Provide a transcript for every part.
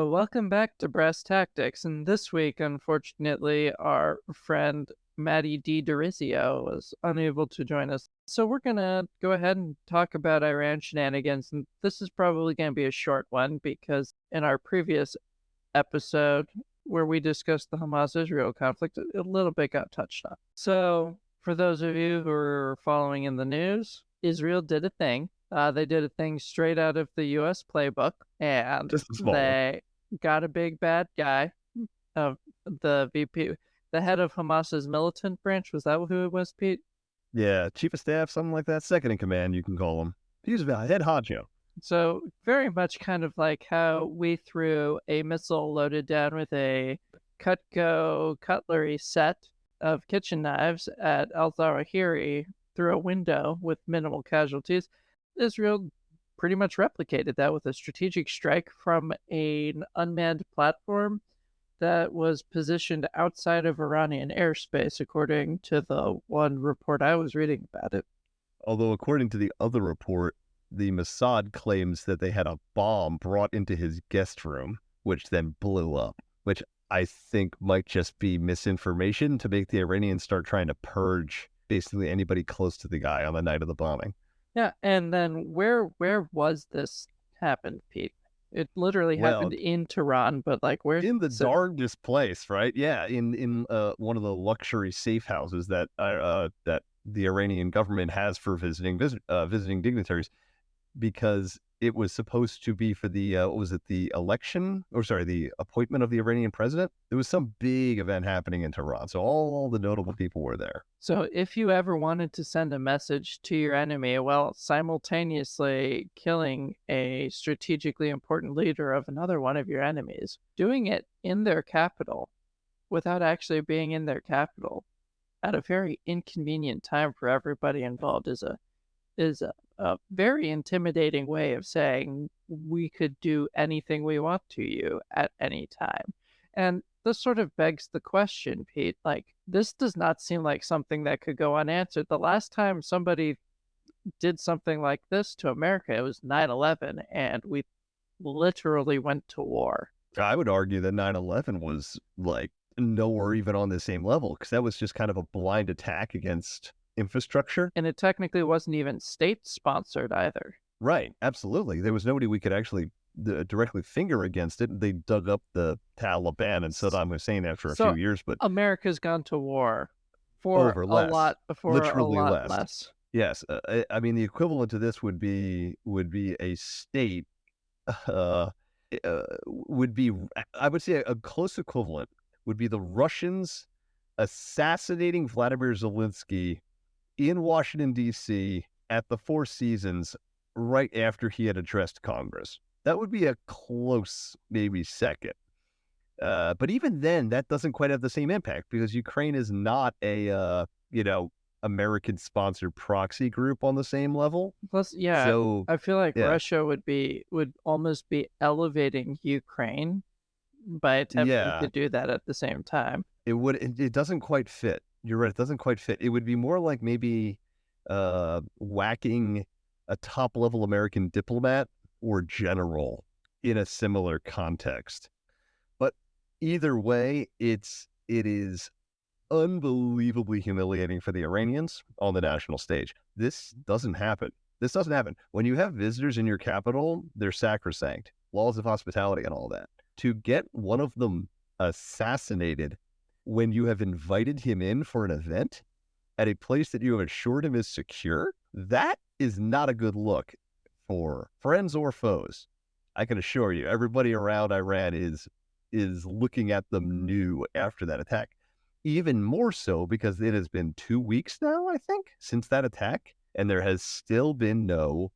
Welcome back to Brass Tactics, and this week, unfortunately, our friend Maddie DiDorizio was unable to join us. So we're gonna go ahead and talk about Iran shenanigans, and this is probably gonna be a short one because in our previous episode where we discussed the Hamas-Israel conflict, a little bit got touched on. So for those of you who are following in the news, Israel did a thing. They did a thing straight out of the U.S. playbook, and Just a small one. they got a big bad guy, the VP, the head of Hamas's militant branch. Was that who it was, Pete? Yeah, chief of staff, something like that. Second in command, you can call him. He's a head honcho. So very much kind of like how we threw a missile loaded down with a Cutco cutlery set of kitchen knives at al-Zawahiri through a window with minimal casualties. Israel pretty much replicated that with a strategic strike from an unmanned platform that was positioned outside of Iranian airspace, according to the one report I was reading about it. Although, according to the other report, the Mossad claims that they had a bomb brought into his guest room, which then blew up, which I think might just be misinformation to make the Iranians start trying to purge basically anybody close to the guy on the night of the bombing. Yeah, and then where was this happened, Pete? It literally Well, happened in Tehran, but like where? in the So, darndest place, right? Yeah, in one of the luxury safe houses that the Iranian government has for visiting dignitaries, because it was supposed to be for the what was it, the election, or sorry, the appointment of the Iranian president. There was some big event happening in Tehran, so all the notable people were there. so if you ever wanted to send a message to your enemy while simultaneously killing a strategically important leader of another one of your enemies, doing it in their capital without actually being in their capital at a very inconvenient time for everybody involved is a very intimidating way of saying we could do anything we want to you at any time. And this sort of begs the question, Pete, like, this does not seem like something that could go unanswered. The last time somebody did something like this to America, it was 9/11, and we literally went to war. I would argue that 9/11 was like nowhere even on the same level, because that was just kind of a blind attack against infrastructure. And it technically wasn't even state sponsored either. Right, absolutely. There was nobody we could actually directly finger against it. They dug up the Taliban and Saddam Hussein after a few So years, but America's gone to war for over a less, lot for a literally lot less. less. Yes, I mean the equivalent to this would be a state. Uh, would be, I would say, a close equivalent would be the Russians assassinating Vladimir Zelensky in Washington, D.C. at the Four Seasons right after he had addressed Congress. That would be a close, maybe second. But even then, that doesn't quite have the same impact because Ukraine is not a, American-sponsored proxy group on the same level. Plus, yeah, So, I feel like yeah, Russia would almost be elevating Ukraine by attempting to yeah, do that at the same time. it doesn't quite fit. You're right. It doesn't quite fit. It would be more like maybe whacking a top level American diplomat or general in a similar context. But either way, it is unbelievably humiliating for the Iranians on the national stage. This doesn't happen. This doesn't happen. When you have visitors in your capital, they're sacrosanct, laws of hospitality and all that. To get one of them assassinated when you have invited him in for an event at a place that you have assured him is secure, that is not a good look for friends or foes. I can assure you, everybody around Iran is looking at them new after that attack. Even more so because it has been 2 weeks now, I think, since that attack, and there has still been no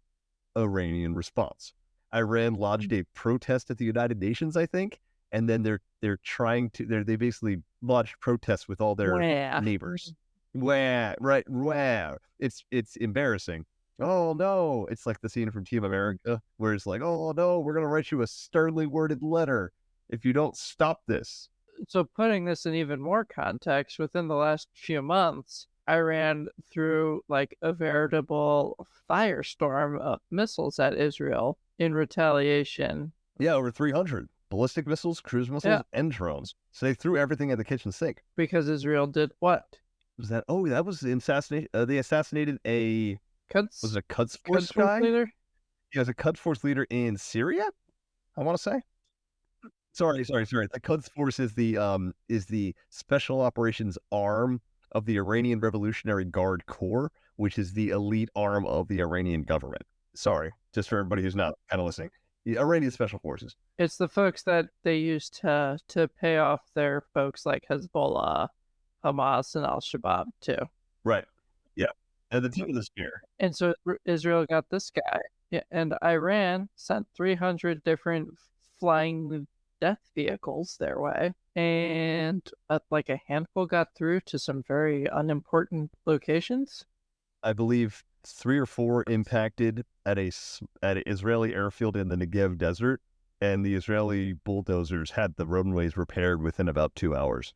Iranian response. Iran lodged a protest at the United Nations, I think, and then they're trying to they basically lodged protests with all their Wah. neighbors. Wow, right, wow. It's embarrassing. Oh no, it's like the scene from Team America where it's like, oh no, we're gonna write you a sternly worded letter if you don't stop this. So putting this in even more context, within the last few months, Iran threw like a veritable firestorm of missiles at Israel in retaliation. Yeah, over 300. ballistic missiles, cruise Yeah, missiles, and drones. So they threw everything at the kitchen sink. because Israel did what? Was that? Oh, that was the assassination. They assassinated a was Cuds it a Quds Force Cuds Force guy? leader? He was a Quds Force leader in Syria. I want to say. Sorry. The Quds Force is the special operations arm of the Iranian Revolutionary Guard Corps, which is the elite arm of the Iranian government. Sorry, just for everybody who's not kind of listening. The Iranian Special Forces. It's the folks that they use to pay off their folks like Hezbollah, Hamas, and Al Shabaab too. Right. Yeah. And the tip of the spear. And so Israel got this guy. Yeah, and Iran sent 300 different flying death vehicles their way, and like a handful got through to some very unimportant locations. I believe 3 or 4 impacted at an Israeli airfield in the Negev desert, and the Israeli bulldozers had the roadways repaired within about 2 hours.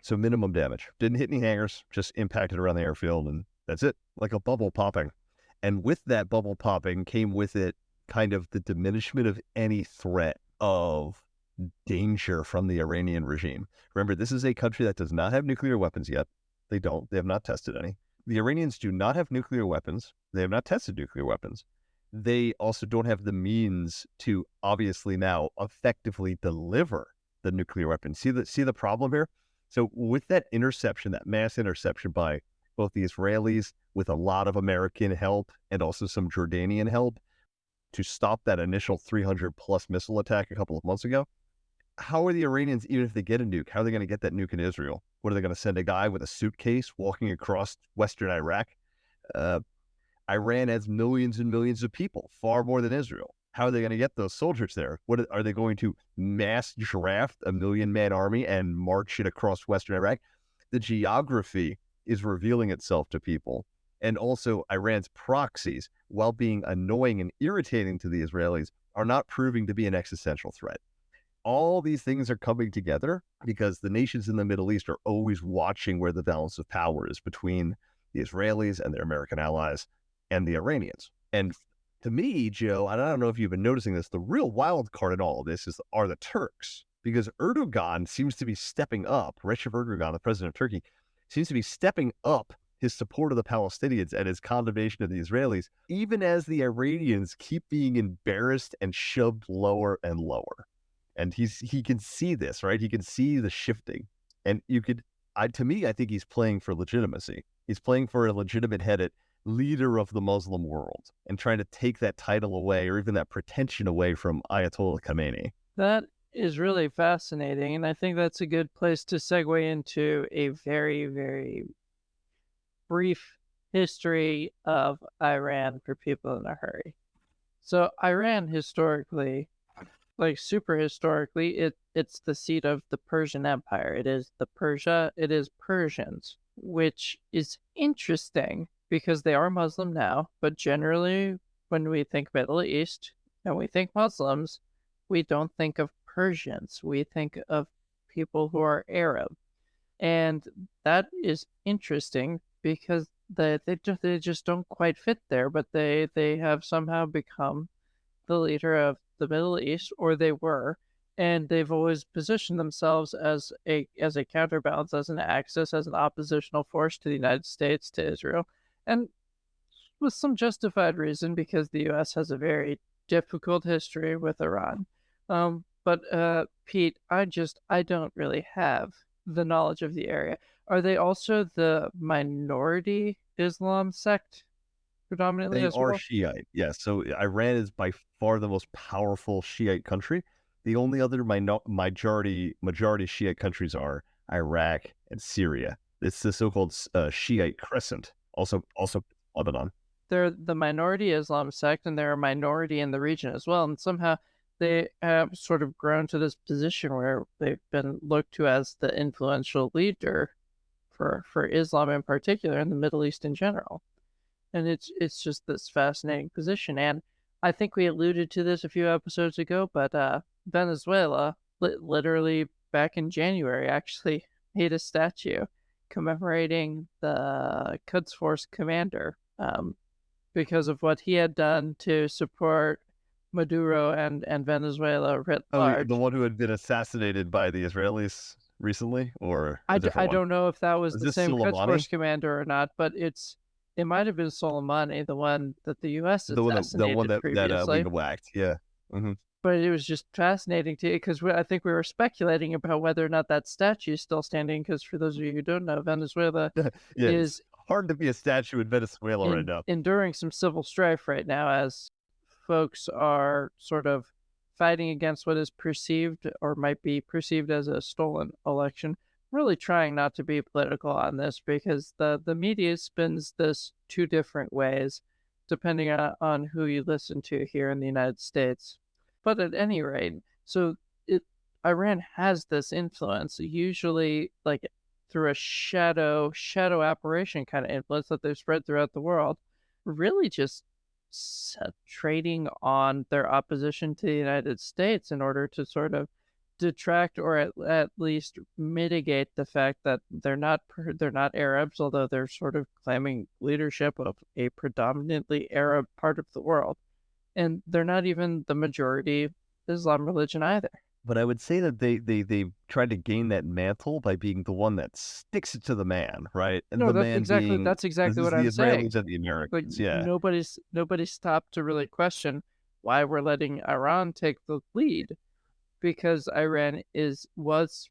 So minimum damage. Didn't hit any hangars, just impacted around the airfield, and that's it. Like a bubble popping. And with that bubble popping came with it kind of the diminishment of any threat of danger from the Iranian regime. Remember, this is a country that does not have nuclear weapons yet. They don't. They have not tested any. The Iranians do not have nuclear weapons. They have not tested nuclear weapons. They also don't have the means to obviously now effectively deliver the nuclear weapons. See the problem here? So with that interception, that mass interception by both the Israelis with a lot of American help and also some Jordanian help to stop that initial 300 plus missile attack a couple of months ago, how are the Iranians, even if they get a nuke, how are they going to get that nuke in Israel? What are they going to send a guy with a suitcase walking across Western Iraq? Iran has millions and millions of people, far more than Israel. How are they going to get those soldiers there? What are they going to mass draft a 1,000,000-man army and march it across Western Iraq? The geography is revealing itself to people. And also Iran's proxies, while being annoying and irritating to the Israelis, are not proving to be an existential threat. All these things are coming together because the nations in the Middle East are always watching where the balance of power is between the Israelis and their American allies and the Iranians. And to me, Joe, and I don't know if you've been noticing this, the real wild card in all of this are the Turks, because Erdogan seems to be stepping up. Recep Erdogan, the president of Turkey, seems to be stepping up his support of the Palestinians and his condemnation of the Israelis, even as the Iranians keep being embarrassed and shoved lower and lower. And he can see this, right? He can see the shifting. And to me, I think he's playing for legitimacy. He's playing for a legitimate headed leader of the Muslim world and trying to take that title away or even that pretension away from Ayatollah Khamenei. That is really fascinating, and I think that's a good place to segue into a very, very brief history of Iran for people in a hurry. So Iran historically, like super historically, it's the seat of the Persian Empire. It is Persians, which is interesting because they are Muslim now, but generally when we think Middle East and we think Muslims, we don't think of Persians. We think of people who are Arab. And that is interesting because they just don't quite fit there, but they have somehow become the leader of the Middle East, or they were, and they've always positioned themselves as a counterbalance, as an axis, as an oppositional force to the United States, to Israel, and with some justified reason because the U.S. has a very difficult history with Iran. But Pete, I don't really have the knowledge of the area. Are they also the minority Islam sect predominantly They as are well? Shiite, yes. So Iran is by far the most powerful Shiite country. The only other majority Shiite countries are Iraq and Syria. It's the so-called Shiite Crescent, also Lebanon. They're the minority Islam sect, and they're a minority in the region as well. And somehow they have sort of grown to this position where they've been looked to as the influential leader for Islam in particular, and the Middle East in general. And it's just this fascinating position. And I think we alluded to this a few episodes ago, but Venezuela, literally back in January, actually made a statue commemorating the Quds Force commander because of what he had done to support Maduro and Venezuela writ Oh, the large. one who had been assassinated by the Israelis recently, or a I different one? don't know if that was Is the this same Quds Soleimani? Force commander or not, but it might have been Soleimani, the one that the U.S. The one assassinated that previously. Lena whacked, yeah. Mhm. But it was just fascinating to because I think we were speculating about whether or not that statue is still standing. Because for those of you who don't know, Venezuela Yeah, it's is hard to be a statue in Venezuela right in now. enduring some civil strife right now as folks are sort of fighting against what is perceived or might be perceived as a stolen election. Really trying not to be political on this because the media spins this two different ways depending on who you listen to here in the United States. But at any rate, so it Iran has this influence, usually like through a shadow operation kind of influence that they've spread throughout the world, really just trading on their opposition to the United States in order to sort of detract or at least mitigate the fact that they're not Arabs, although they're sort of claiming leadership of a predominantly Arab part of the world, and they're not even the majority Islam religion either. But I would say that they tried to gain that mantle by being the one that sticks it to the man, right? And No, the man being that's this exactly is what the I'm saying. Israelis and the Like Americans, yeah. nobody's stopped to really question why we're letting Iran take the lead because Iran was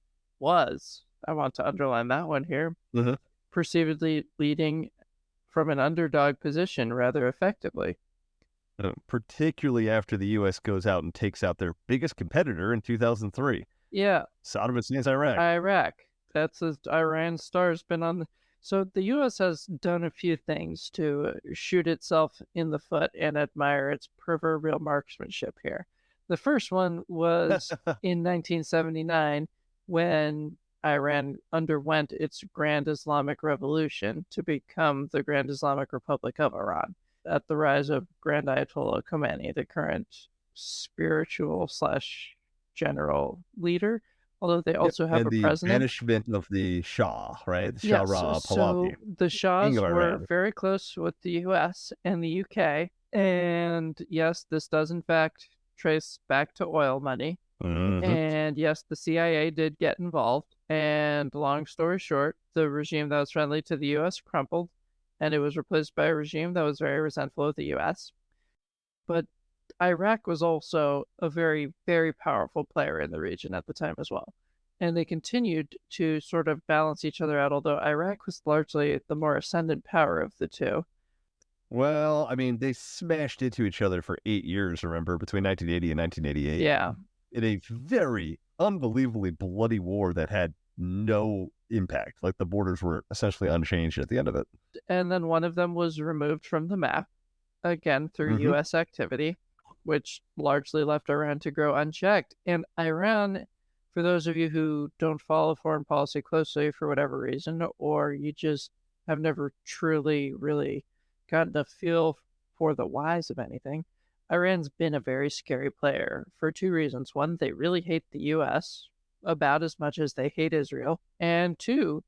I want to underline that one here, Mhm. perceivedly leading from an underdog position rather effectively. Particularly after the U.S. goes out and takes out their biggest competitor in 2003, Yeah, Saddam Hussein's Iraq. Iraq. That's as Iran's star's been on the so the US has done a few things to shoot itself in the foot and admire its proverbial marksmanship here. The first one was in 1979 when Iran underwent its Grand Islamic Revolution to become the Grand Islamic Republic of Iran at the rise of Grand Ayatollah Khomeini, the current spiritual slash general leader, although they Yep, also have and a the president. banishment of the Shah, right? Shah Yes, Rah Pahlavi, so the king Shahs of were Iran. very close with the US and the UK. And yes, this does in fact trace back to oil money. Mhm. And yes, the CIA did get involved. And long story short, the regime that was friendly to the US crumpled and it was replaced by a regime that was very resentful of the US. But Iraq was also a very powerful player in the region at the time as well. And they continued to sort of balance each other out, although Iraq was largely the more ascendant power of the two. Well, I mean, they smashed into each other for 8 years, remember, between 1980 and 1988, Yeah. in a very unbelievably bloody war that had no impact. Like the borders were essentially unchanged at the end of it. And then one of them was removed from the map, again through Hmm. US activity, which largely left Iran to grow unchecked. And Iran, for those of you who don't follow foreign policy closely for whatever reason, or you just have never truly, really gotten a feel for the whys of anything, Iran's been a very scary player for two reasons. One, they really hate the US about as much as they hate Israel. And two,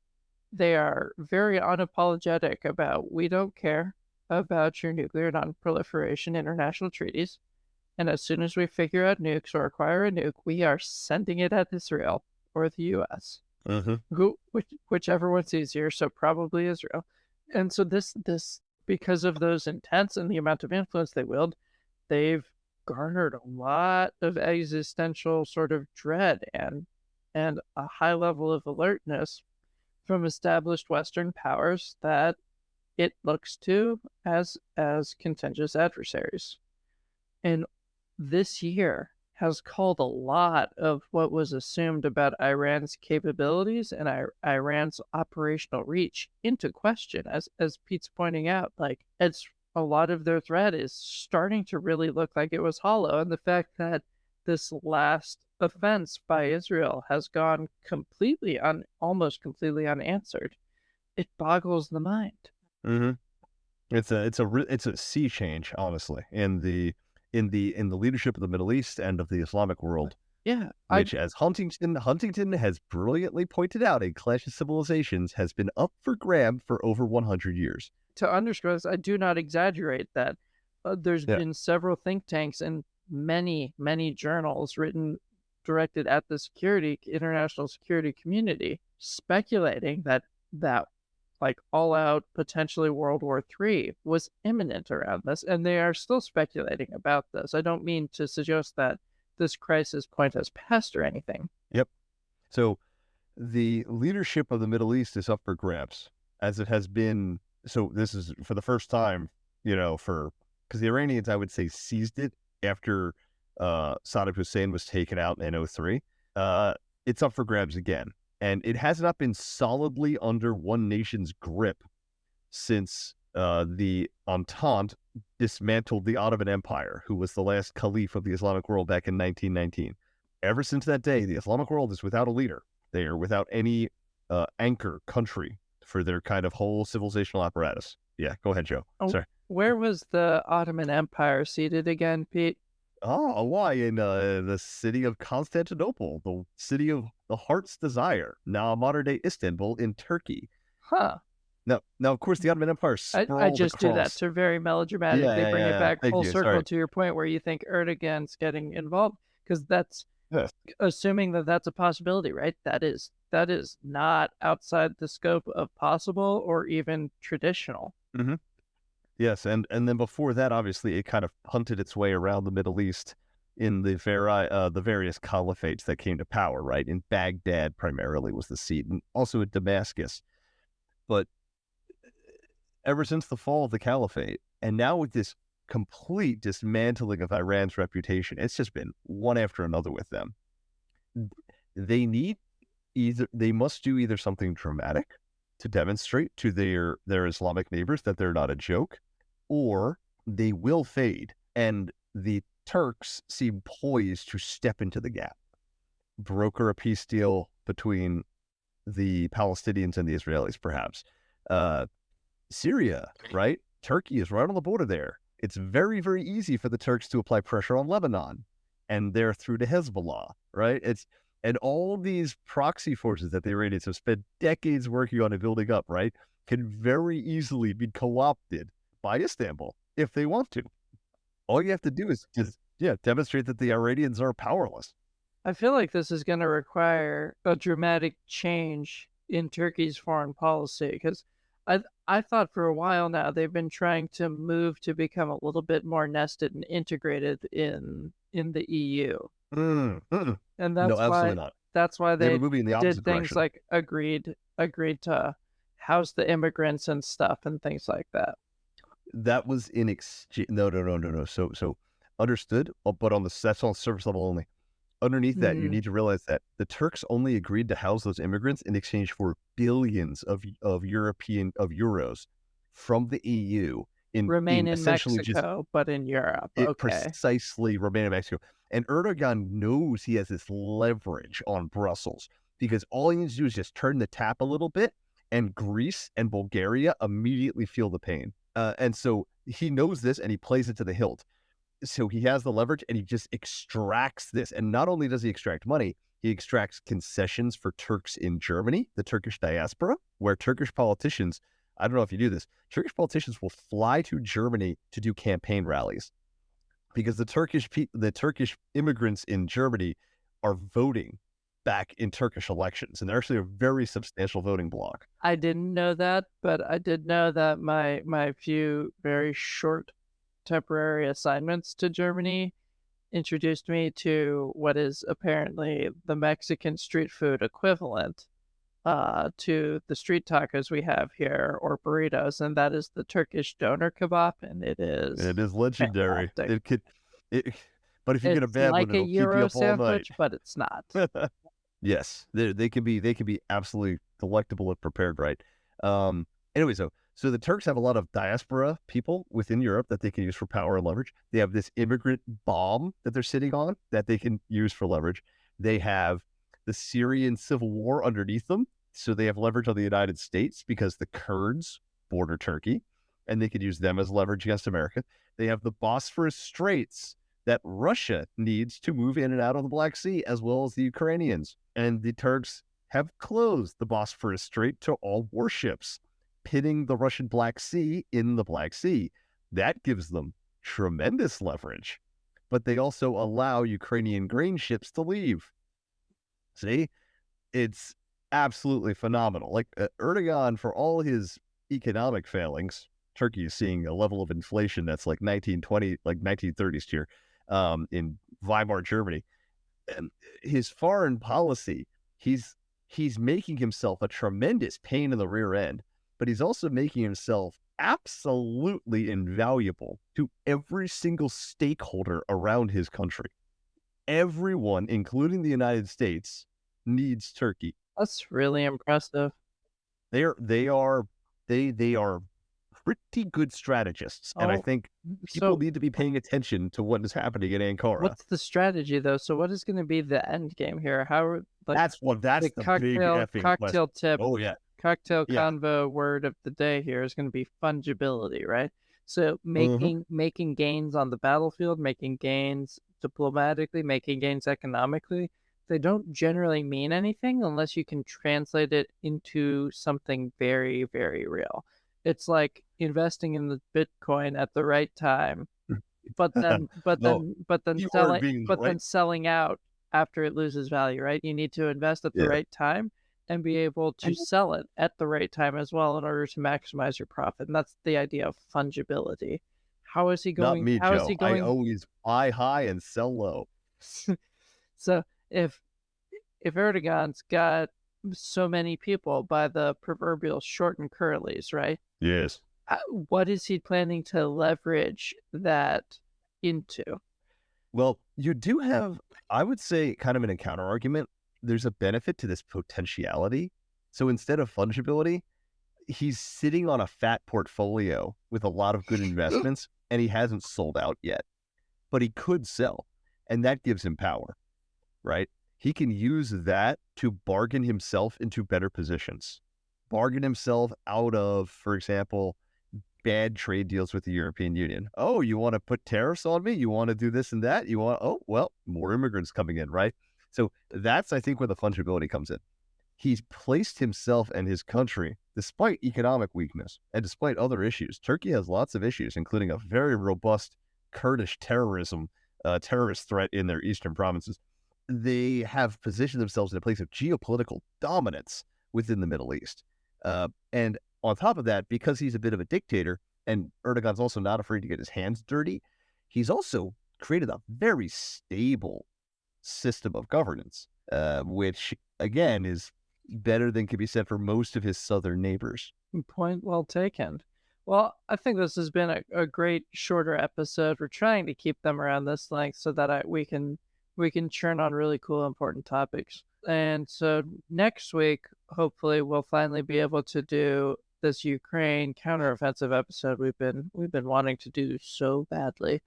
they are very unapologetic about we don't care about your nuclear non-proliferation international treaties. And as soon as we figure out nukes or acquire a nuke, we are sending it at Israel or the US. Hmm. Whichever one's easier, so probably Israel. And so this because of those intents and the amount of influence they wield, they've garnered a lot of existential sort of dread and a high level of alertness from established Western powers that it looks to as contentious adversaries. And this year has called a lot of what was assumed about Iran's capabilities and Iran's operational reach into question. As Pete's pointing out, like it's a lot of their threat is starting to really look like it was hollow, and the fact that this last offense by Israel has gone almost completely unanswered, it boggles the mind. Hmm. It's a sea change, honestly, in the leadership of the Middle East and of the Islamic world, Yeah, I which, as Huntington has brilliantly pointed out in Clash of Civilizations, has been up for grab for over 100 years. to underscore this, I do not exaggerate that. There's Yeah. been several think tanks, and many journals written directed at the international security community, speculating that like all out potentially World War III was imminent around this, and they are still speculating about this. I don't mean to suggest that this crisis point has passed or anything. Yep. So the leadership of the Middle East is up for grabs, as it has been. So this is for the first time, because the Iranians, I would say, seized it after Saddam Hussein was taken out in '03. It's up for grabs again. And it has not been solidly under one nation's grip since the Entente dismantled the Ottoman Empire, who was the last caliph of the Islamic world back in 1919. Ever since that day, the Islamic world is without a leader. They are without any anchor country for their kind of whole civilizational apparatus. Yeah, go ahead, Joe. Oh, Sorry. where was the Ottoman Empire seated again, Pete? Oh, why? In the city of Constantinople, the city of the heart's desire, now modern-day Istanbul in Turkey. Huh. Now, of course, the Ottoman Empire I sprawled just do that across. to very melodramatically bring it Yeah. back Thank full you. circle Sorry. to your point where you think Erdogan's getting involved, because that's Yes. assuming that that's a possibility, right? That is not outside the scope of possible or even traditional. Mm-hmm. Yes, and then before that, obviously, it kind of hunted its way around the Middle East in the various caliphates that came to power. Right, in Baghdad primarily was the seat, and also in Damascus. But ever since the fall of the caliphate, and now with this complete dismantling of Iran's reputation, it's just been one after another with them. They must do either something dramatic to demonstrate to their Islamic neighbors that they're not a joke, or they will fade. And the Turks seem poised to step into the gap, broker a peace deal between the Palestinians and the Israelis, perhaps. Syria, right? Turkey is right on the border there. It's very, very easy for the Turks to apply pressure on Lebanon, and they're through to Hezbollah, right? And all these proxy forces that the Iranians have spent decades working on and building up, right, can very easily be co-opted by Istanbul if they want to. All you have to do is just, demonstrate that the Iranians are powerless. I feel like this is going to require a dramatic change in Turkey's foreign policy, because I thought for a while now they've been trying to move to become a little bit more nested and integrated in the EU. And No, absolutely not. that's why They were they moving in the did opposite things direction. like agreed to house the immigrants and stuff and things like that. That was in exchange. No. So understood, but that's on surface level only. Underneath that, you Hmm. need to realize that the Turks only agreed to house those immigrants in exchange for billions of euros from the EU in Remain in essentially just Mexico, but in Europe. it Okay. precisely remain in Mexico. And Erdogan knows he has this leverage on Brussels because all he needs to do is just turn the tap a little bit, and Greece and Bulgaria immediately feel the pain. And so he knows this, and he plays it to the hilt. So he has the leverage, and he just extracts this. And not only does he extract money, he extracts concessions for Turks in Germany, the Turkish diaspora, where Turkish politicians, I don't know if you do this, Turkish politicians will fly to Germany to do campaign rallies because the Turkish immigrants in Germany are voting back in Turkish elections, and they're actually a very substantial voting bloc. I didn't know that, but I did know that my few very short temporary assignments to Germany introduced me to what is apparently the Mexican street food equivalent to the street tacos we have here or burritos, and that is the Turkish doner kebab, and it And is it is legendary. fantastic. It, but if you get a It's bad one, like a it'll keep you Euro up all night. sandwich, but it's not. Yes, they can be absolutely delectable if prepared right. Anyway, so the Turks have a lot of diaspora people within Europe that they can use for power and leverage. They have this immigrant bomb that they're sitting on that they can use for leverage. They have the Syrian civil war underneath them, so they have leverage on the United States because the Kurds border Turkey, and they could use them as leverage against America. They have the Bosphorus Straits that Russia needs to move in and out of the Black Sea, as well as the Ukrainians. And the Turks have closed the Bosphorus Strait to all warships, pitting the Russian Black Sea in the Black Sea. That gives them tremendous leverage. but they also allow Ukrainian grain ships to leave. See, it's absolutely phenomenal. Like Erdogan, for all his economic failings, Turkey is seeing a level of inflation that's like 1920, like 1930s here, in Weimar Germany. And his foreign policy, he's making himself a tremendous pain in the rear end, but he's also making himself absolutely invaluable to every single stakeholder around his country. Everyone, including the United States, needs Turkey. That's really impressive. They are pretty good strategists, and I Oh, think people so need to be paying attention to what is happening in Ankara. what's the strategy though? So what is going to be the end game here? How are like That's the the big effing question. cocktail tip, Oh yeah, cocktail yeah. convo word of the day here is going to be fungibility, right? So Hmm. making gains on the battlefield, making gains diplomatically, making gains economically, they don't generally mean anything unless you can translate it into something very, very real. It's like investing in the Bitcoin at the right time, No, keyword being but right. then selling out after it loses value, right? You need to invest at the Yeah. right time and be able to sell it at the right time as well in order to maximize your profit. And that's the idea of fungibility. Not me, How is Joe. he I going always buy high and sell low. so if Erdogan's got so many people by the proverbial short and curlies, right? Yes. Uh, what is he planning to leverage that into? Well, you do have, I would say, kind of in a counter argument, there's a benefit to this potentiality. So instead of fungibility, he's sitting on a fat portfolio with a lot of good investments, and he hasn't sold out yet, but he could sell, and that gives him power, right? He can use that to bargain himself into better positions, bargain himself out of, for example, bad trade deals with the European Union. Oh, you want to put tariffs on me? You want to do this and that? You want, oh, well, more immigrants coming in, right? So that's, I think, where the fungibility comes in. He's placed himself and his country, despite economic weakness and despite other issues. Turkey has lots of issues, including a very robust Kurdish terrorist threat in their eastern provinces. They have positioned themselves in a place of geopolitical dominance within the Middle East. And on top of that, because he's a bit of a dictator, and Erdogan's also not afraid to get his hands dirty, he's also created a very stable system of governance, which, again, is better than can be said for most of his southern neighbors. Point well taken. Well, I think this has been a great shorter episode. We're trying to keep them around this length so that we can churn on really cool important topics. And so next week, hopefully, we'll finally be able to do this Ukraine counteroffensive episode we've been wanting to do so badly.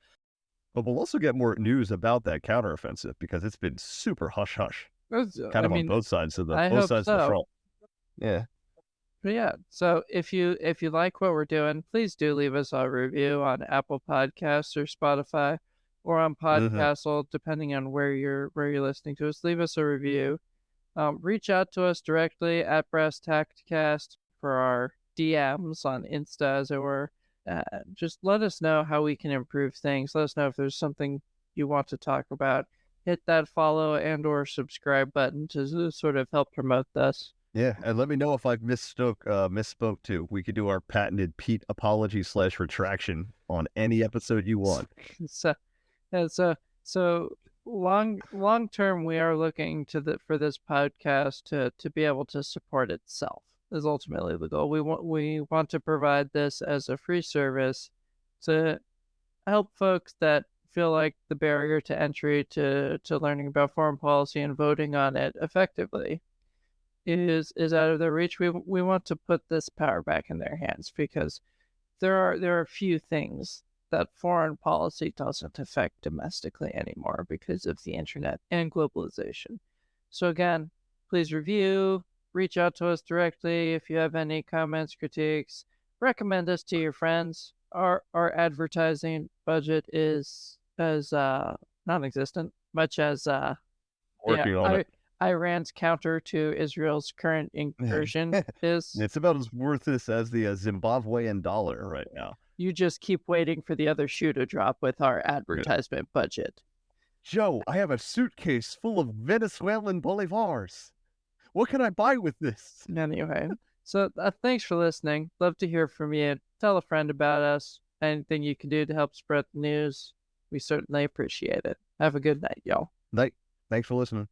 But we'll also get more news about that counteroffensive because it's been super hush hush, kind I of on mean, both sides of I hope the so. front. Yeah. But yeah, so if you like what we're doing, please do leave us a review on Apple Podcasts or Spotify or on Hmm. Podcastle, depending on where you're listening to us. Leave us a review. Reach out to us directly at Brass Tactcast for our DMs on Insta, as it were. Just let us know how we can improve things. Let us know if there's something you want to talk about. Hit that follow and or subscribe button to sort of help promote this. Yeah, and let me know if I've misspoke too. We could do our patented Pete apology / retraction on any episode you want. So, yeah, so long term, we are looking to for this podcast to be able to support itself is ultimately the goal. We want to provide this as a free service to help folks that feel like the barrier to entry to learning about foreign policy and voting on it effectively is out of their reach. We want to put this power back in their hands because there are few things that foreign policy doesn't affect domestically anymore because of the internet and globalization. So again, please review, reach out to us directly if you have any comments, critiques, recommend us to your friends. Our advertising budget is as non-existent, much as yeah, Working on it. Iran's counter to Israel's current incursion is. It's about as worthless as the Zimbabwean dollar right now. You just keep waiting for the other shoe to drop with our Yeah. advertisement budget. Joe, I have a suitcase full of Venezuelan bolivars. What can I buy with this? Anyway, so thanks for listening. Love to hear from you. Tell a friend about us. Anything you can do to help spread the news, we certainly appreciate it. Have a good night, y'all. Night. Thanks for listening.